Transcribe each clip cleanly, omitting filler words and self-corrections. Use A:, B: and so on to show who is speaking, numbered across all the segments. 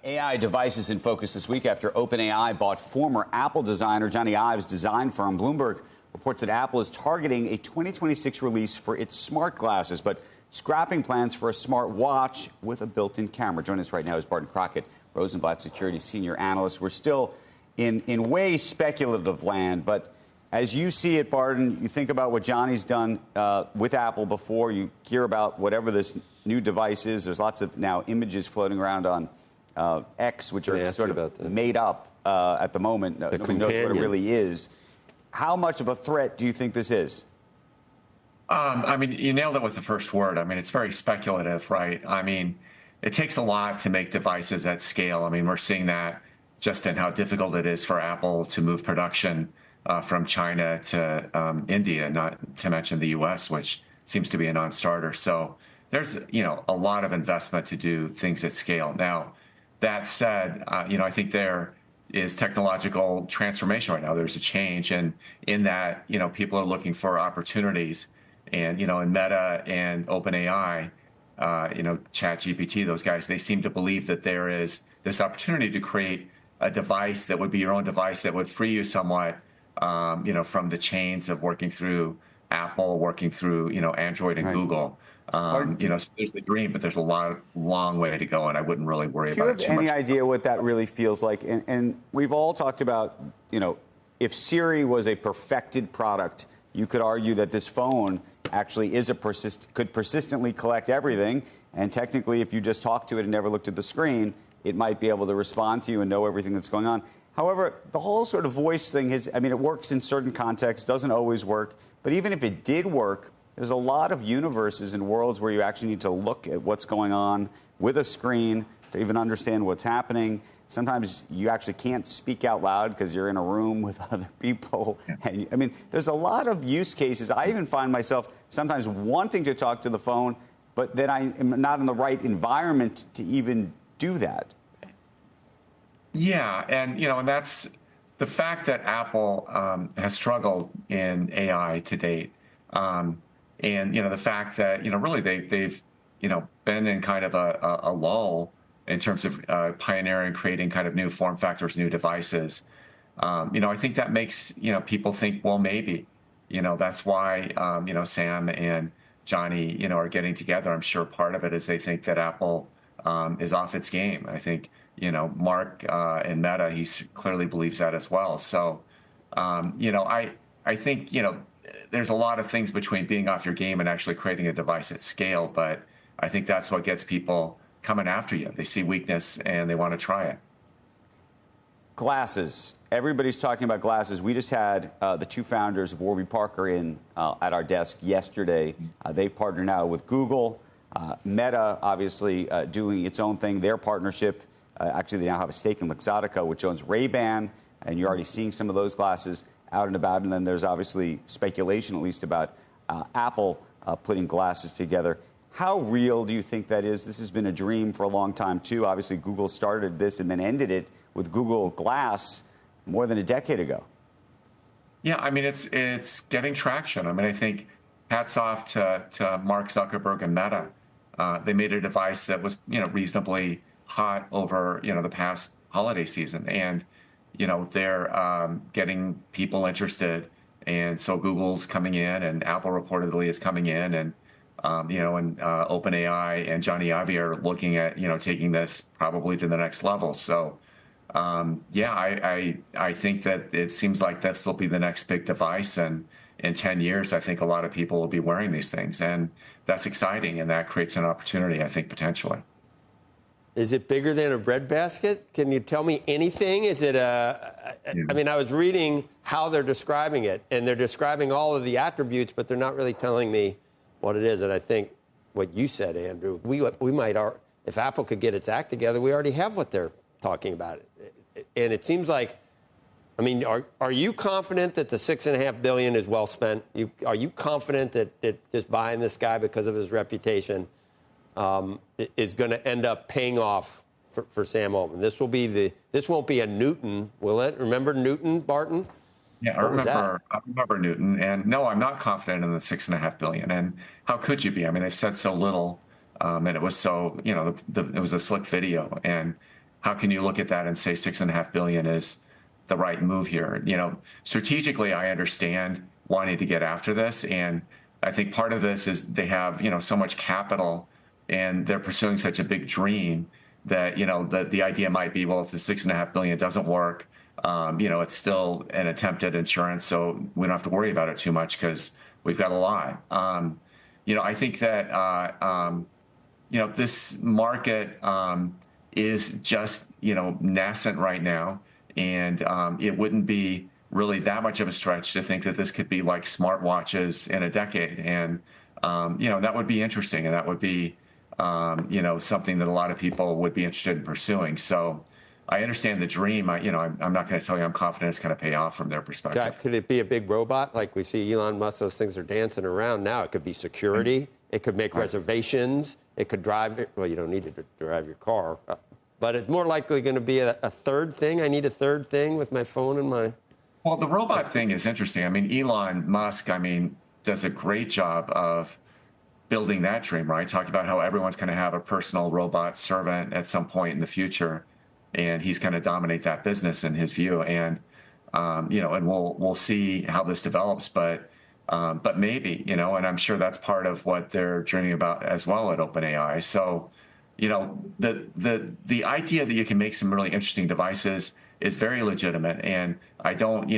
A: AI devices in focus this week after OpenAI bought former Apple designer Jony Ive's design firm. Bloomberg reports that Apple is targeting a 2026 release for its smart glasses, but scrapping plans for a smart watch with a built-in camera. Joining us right now is Barton Crockett, Rosenblatt Securities senior analyst. We're still in way speculative land, but as you see it, Barton, you think about what Jony's done with Apple before. You hear about whatever this new device is. There's lots of now images floating around on X, which are sort of made up at the moment. Nobody knows what it really is. How much of a threat do you think this is?
B: I mean, you nailed it with the first word. I mean, it's very speculative, right? I mean, it takes a lot to make devices at scale. I mean, we're seeing that just in how difficult it is for Apple to move production from China to India, not to mention the U.S., which seems to be a non-starter. So there's, a lot of investment to do things at scale. Now, that said, I think there is technological transformation right now. There's a change, and in that, people are looking for opportunities. And, in Meta and OpenAI, ChatGPT, those guys, they seem to believe that there is this opportunity to create a device that would be your own device that would free you somewhat, from the chains of working through Apple, working through, Android and Google. So there's the dream, but there's a long way to go, and I wouldn't really worry about it too much.
A: Do you have any idea what that really feels like? And we've all talked about, if Siri was a perfected product, you could argue that this phone actually is could persistently collect everything. And technically, if you just talked to it and never looked at the screen, it might be able to respond to you and know everything that's going on. However, the whole sort of voice thing it works in certain contexts, doesn't always work. But even if it did work, there's a lot of universes and worlds where you actually need to look at what's going on with a screen to even understand what's happening. Sometimes you actually can't speak out loud because you're in a room with other people. And, there's a lot of use cases. I even find myself sometimes wanting to talk to the phone, but then I am not in the right environment to even do that.
B: Yeah, and and that's the fact that Apple has struggled in AI to date, and the fact that really they've been in kind of a lull in terms of pioneering, creating kind of new form factors, new devices. I think that makes people think, well, maybe that's why Sam and Jony are getting together. I'm sure part of it is they think that Apple is off its game. I think Mark in Meta, he clearly believes that as well. So I think there's a lot of things between being off your game and actually creating a device at scale, but I think that's what gets people coming after you. They see weakness and they want to try it.
A: Glasses. Everybody's talking about glasses. We just had the two founders of Warby Parker in at our desk yesterday. They've partnered now with Google. Meta, obviously, doing its own thing. Their partnership, actually, they now have a stake in Luxottica, which owns Ray-Ban, and you're already seeing some of those glasses out and about. And then there's obviously speculation, at least, about Apple putting glasses together. How real do you think that is? This has been a dream for a long time, too. Obviously, Google started this and then ended it with Google Glass more than a decade ago.
B: Yeah, it's getting traction. I think hats off to Mark Zuckerberg and Meta. They made a device that was, reasonably hot over, the past holiday season. And, they're getting people interested. And so Google's coming in and Apple reportedly is coming in and OpenAI and Jony Ive are looking at, taking this probably to the next level. So, I think that it seems like this will be the next big device. And in 10 years, I think a lot of people will be wearing these things. And that's exciting. And that creates an opportunity, I think, potentially.
C: Is it bigger than a breadbasket? Can you tell me anything? Is it I was reading how they're describing it, and they're describing all of the attributes, but they're not really telling me what it is. And I think what you said, Andrew, we might, if Apple could get its act together, we already have what they're talking about. And it seems like, are you confident that the $6.5 billion is well spent? Are you confident that just buying this guy because of his reputation is going to end up paying off for Sam Altman? This won't be a Newton, will it? Remember Newton, Barton?
B: Yeah, I remember Newton, and no, I'm not confident in the $6.5 billion. And how could you be? They've said so little, and it was so, it was a slick video, and how can you look at that and say $6.5 billion is the right move here? Strategically, I understand wanting to get after this, and I think part of this is they have so much capital, and they're pursuing such a big dream that the idea might be, well, if the $6.5 billion doesn't work, it's still an attempt at insurance, so we don't have to worry about it too much because we've got a lot. I think that this market is just nascent right now, and it wouldn't be really that much of a stretch to think that this could be like smartwatches in a decade, and that would be interesting, and that would be something that a lot of people would be interested in pursuing. So I understand the dream. I'm not going to tell you I'm confident it's going to pay off from their perspective.
C: Jack, could it be a big robot like we see Elon Musk? Those things are dancing around now. It could be security. It could make reservations. It could drive. Well, you don't need it to drive your car, but it's more likely going to be a third thing. I need a third thing with my phone and my.
B: Well, the robot thing is interesting. I mean, Elon Musk, does a great job of building that dream, right? Talking about how everyone's going to have a personal robot servant at some point in the future, and he's going to dominate that business in his view. And and we'll see how this develops, but maybe, and I'm sure that's part of what they're dreaming about as well at OpenAI. So, the idea that you can make some really interesting devices is very legitimate, and I don't,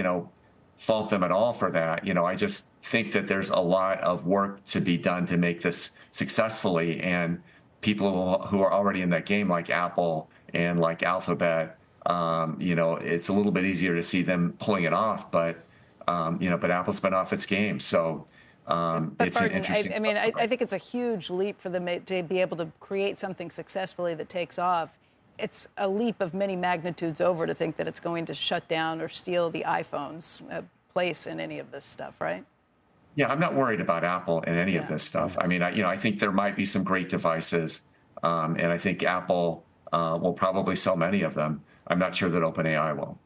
B: fault them at all for that. I just think that there's a lot of work to be done to make this successfully, and people who are already in that game, like Apple and like Alphabet, it's a little bit easier to see them pulling it off, but Apple's been off its game, so it's
D: Barton,
B: an interesting.
D: I think it's a huge leap for them to be able to create something successfully that takes off. It's a leap of many magnitudes over to think that it's going to shut down or steal the iPhone's place in any of this stuff, right?
B: Yeah, I'm not worried about Apple in any of this stuff. I think there might be some great devices, and I think Apple will probably sell many of them. I'm not sure that OpenAI will.